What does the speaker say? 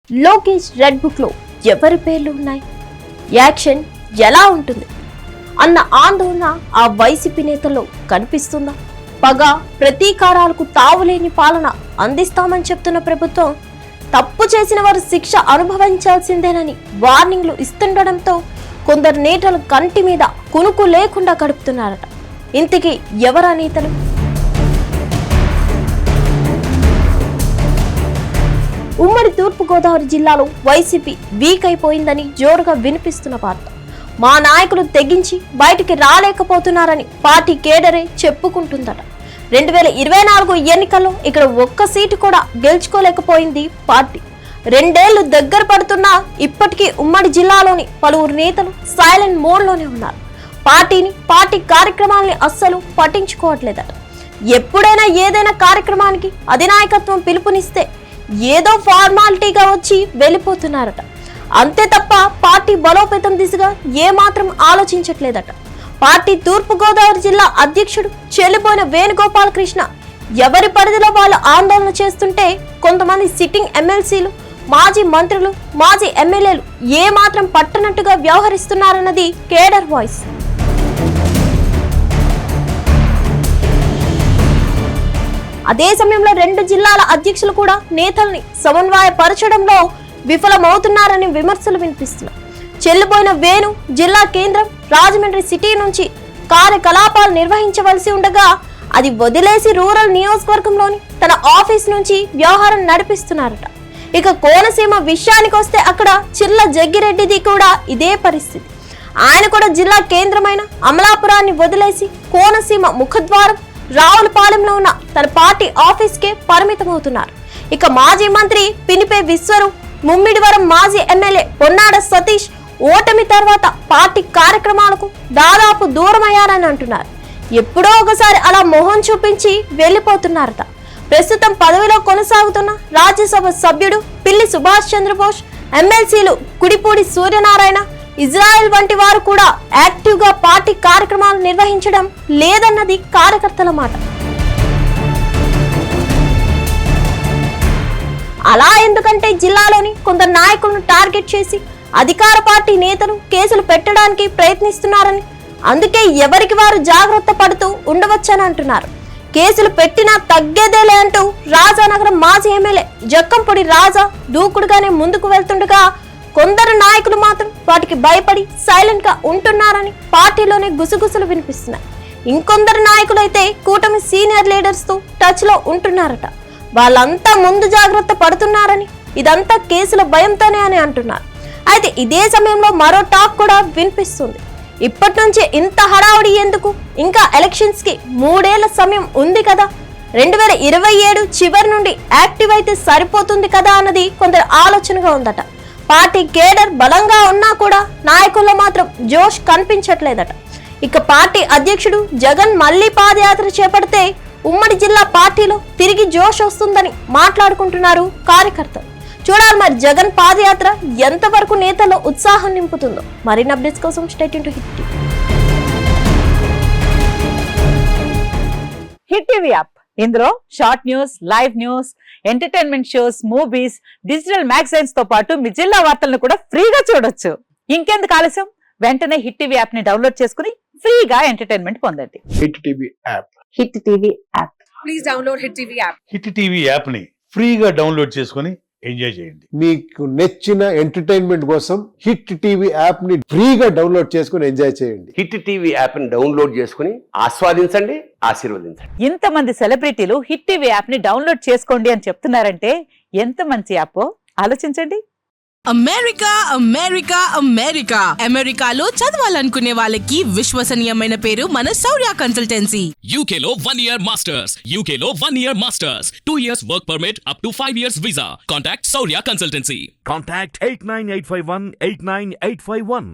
Lokesh red book లో ఎవరి పేర్లు ఉన్నాయి, యాక్షన్ ఎలా ఉంటుంది అన్న ఆందోళన ఆ వైసీపీ నేతల్లో కనిపిస్తుందా? పగ ప్రతీకారాలకు తావులేని పాలన అందిస్తామని చెప్తున్న ప్రభుత్వం తప్పు చేసిన వారు శిక్ష అనుభవించాల్సిందేనని వార్నింగ్లు ఇస్తుండడంతో కొందరు నేతలు కంటి మీద కునుకు లేకుండా గడుపుతున్నారట. ఇంతకీ ఎవరా నేతలు? ఉమ్మడి తూర్పుగోదావరి జిల్లాలో వైసీపీ వీక్ అయిపోయిందని జోరుగా వినిపిస్తున్న వార్త. మా నాయకులు తెగించి బయటికి రాలేకపోతున్నారని పార్టీ కేడరే చెప్పుకుంటుందట. 2024 ఎన్నికల్లో ఇక్కడ ఒక్క సీటు కూడా గెలుచుకోలేకపోయింది పార్టీ. 2 ఏళ్లు దగ్గర పడుతున్నా ఇప్పటికీ ఉమ్మడి జిల్లాలోని పలువురు నేతలు సైలెంట్ మోడ్లోనే ఉన్నారు. పార్టీ కార్యక్రమాలని అస్సలు పట్టించుకోవట్లేదట. ఎప్పుడైనా ఏదైనా కార్యక్రమానికి అధినాయకత్వం పిలుపునిస్తే ఏదో ఫార్మాలిటీగా వచ్చి వెళ్ళిపోతున్నారట. అంతే తప్ప పార్టీ బలోపేతం దిశగా ఏమాత్రం ఆలోచించట్లేదట. పార్టీ తూర్పుగోదావరి జిల్లా అధ్యక్షుడు చెల్లిపోయిన వేణుగోపాలకృష్ణ ఎవరి పరిధిలో వాళ్ళు ఆందోళన చేస్తుంటే కొంతమంది సిట్టింగ్ ఎమ్మెల్సీలు, మాజీ మంత్రులు, మాజీ ఎమ్మెల్యేలు ఏమాత్రం పట్టనట్టుగా వ్యవహరిస్తున్నారన్నది కేడర్ వాయిస్. అదే సమయంలో 2 జిల్లాల అధ్యక్షులు కూడా నేతల్ని సమన్వయపరచడంలో విఫలమవుతున్నారని విమర్శలు వినిపిస్తున్నాయి. చెల్లిపోయిన వేణు జిల్లా కేంద్రం రాజమండ్రి సిటీ నుంచి కార్యకలాపాలు నిర్వహించవలసి ఉండగా అది వదిలేసి రూరల్ నియోజకవర్గంలోని తన ఆఫీస్ నుంచి వ్యవహారం నడిపిస్తున్నారట. ఇక కోనసీమ విషయానికి వస్తే అక్కడ చిర్ల జగ్గిరెడ్డిది కూడా ఇదే పరిస్థితి. ఆయన కూడా జిల్లా కేంద్రమైన అమలాపురాన్ని వదిలేసి కోనసీమ ముఖద్వారం రావులపాలెంలో ఉన్న తన పార్టీ ఆఫీస్కే పరిమితమవుతున్నారు. ఇక మాజీ మంత్రి పినిపే విశ్వరూప్, ముమ్మిడివరం మాజీ ఎమ్మెల్యే పొన్నాడ సతీష్ ఓటమి తర్వాత పార్టీ కార్యక్రమాలకు దాదాపు దూరమయ్యారని అంటున్నారు. ఎప్పుడో ఒకసారి అలా మొహం చూపించి వెళ్లిపోతున్నారట. ప్రస్తుతం పదవిలో కొనసాగుతున్న రాజ్యసభ సభ్యుడు పిల్లి సుభాష్ చంద్రబోస్, ఎమ్మెల్సీలు కుడిపూడి సూర్యనారాయణ, ఇజ్రాయెల్ వంటి వారు కూడా యాక్టివ్ గా పార్టీ కార్యక్రమాలు నిర్వహించడం లేదన్నది కార్యకర్తల మాట. అలా ఎందుకంటే జిల్లాలోని కొందరు నాయకులను టార్గెట్ చేసి అధికార పార్టీ నేతలు కేసులు పెట్టడానికి ప్రయత్నిస్తున్నారని, అందుకే ఎవరికి వారు జాగ్రత్త పడుతూ ఉండవచ్చని అంటున్నారు. కేసులు పెట్టినా తగ్గేదేలే అంటూ రాజానగరం మాజీ ఎమ్మెల్యే జక్కంపొడి రాజా దూకుడుగానే ముందుకు వెళ్తుండగా కొందరు నాయకులు మాత్రం వాటికి భయపడి సైలెంట్ గా ఉంటున్నారని పార్టీలోనే గుసగుసలు వినిపిస్తున్నాయి. ఇంకొందరు నాయకులైతే కూటమి సీనియర్ లీడర్స్ తో టచ్ లో ఉంటున్నారట. వాళ్ళంతా ముందు జాగ్రత్త పడుతున్నారని, ఇదంతా కేసుల భయంతోనే అని అంటున్నారు. అయితే ఇదే సమయంలో మరో టాక్ కూడా వినిపిస్తుంది. ఇప్పటి నుంచే ఇంత హడావుడి ఎందుకు, ఇంకా ఎలక్షన్స్ కి 3 ఏళ్ల సమయం ఉంది కదా, 2027 చివరి నుండి యాక్టివ్ అయితే సరిపోతుంది కదా అన్నది కొందరు ఆలోచనగా ఉందట. పార్టీ కేడర్ బలంగా ఉన్నా కూడా నాయకుల్లో మాత్రం జోష్ కనిపించట్లేదట. ఇక పార్టీ అధ్యక్షుడు జగన్ మళ్లీ పాదయాత్ర చేపడితే ఉమ్మడి జిల్లా పార్టీలో తిరిగి జోష్ వస్తుందని మాట్లాడుకుంటున్నారు కార్యకర్తలు. చూడాలి మరి జగన్ పాదయాత్ర ఎంతవరకు నేతల్లో ఉత్సాహం నింపుతుందో. మరిన్ని అప్డేట్స్ కోసం stay tune to hit TV app. ఇందులో short news, live news, entertainment shows, movies, digital magazines తో పాటు మీ జిల్లా వార్తలను కూడా ఫ్రీగా చూడొచ్చు. ఇంకెందుకు ఆలస్యం, వెంటనే హిట్ టీవీ యాప్ ని డౌన్లోడ్ చేసుకుని ఫ్రీగా ఎంటర్టైన్మెంట్ పొందండి. Hit TV app. Hit TV app. Please download hit TV app. Hit TV app ని ఫ్రీగా డౌన్లోడ్ చేసుకుని ఎంజాయ్ చేయండి. మీకు నచ్చిన ఎంటర్టైన్మెంట్ కోసం హిట్ టీవీ యాప్ ని ఫ్రీగా డౌన్లోడ్ చేసుకుని ఎంజాయ్ చేయండి. హిట్ టీవీ యాప్ ని డౌన్లోడ్ చేసుకుని ఆస్వాదించండి, ఆశీర్వదించండి. ఇంతమంది సెలబ్రిటీలు హిట్ టీవీ యాప్ ని డౌన్లోడ్ చేసుకోండి అని చెప్తున్నారంటే ఎంత మంచి యాప్ ఆలోచించండి. అమెరికా అమెరికా అమెరికా అమెరికాలో చదవాలనుకునే వాళ్ళకి విశ్వసనీయమైన పేరు మన శౌర్య కన్సల్టెన్సీ. UK లో 1 year masters. UK లో 1 year masters. 2 years work permit up to 5 years visa. Contact Saurya Consultancy. Contact 89851 89851.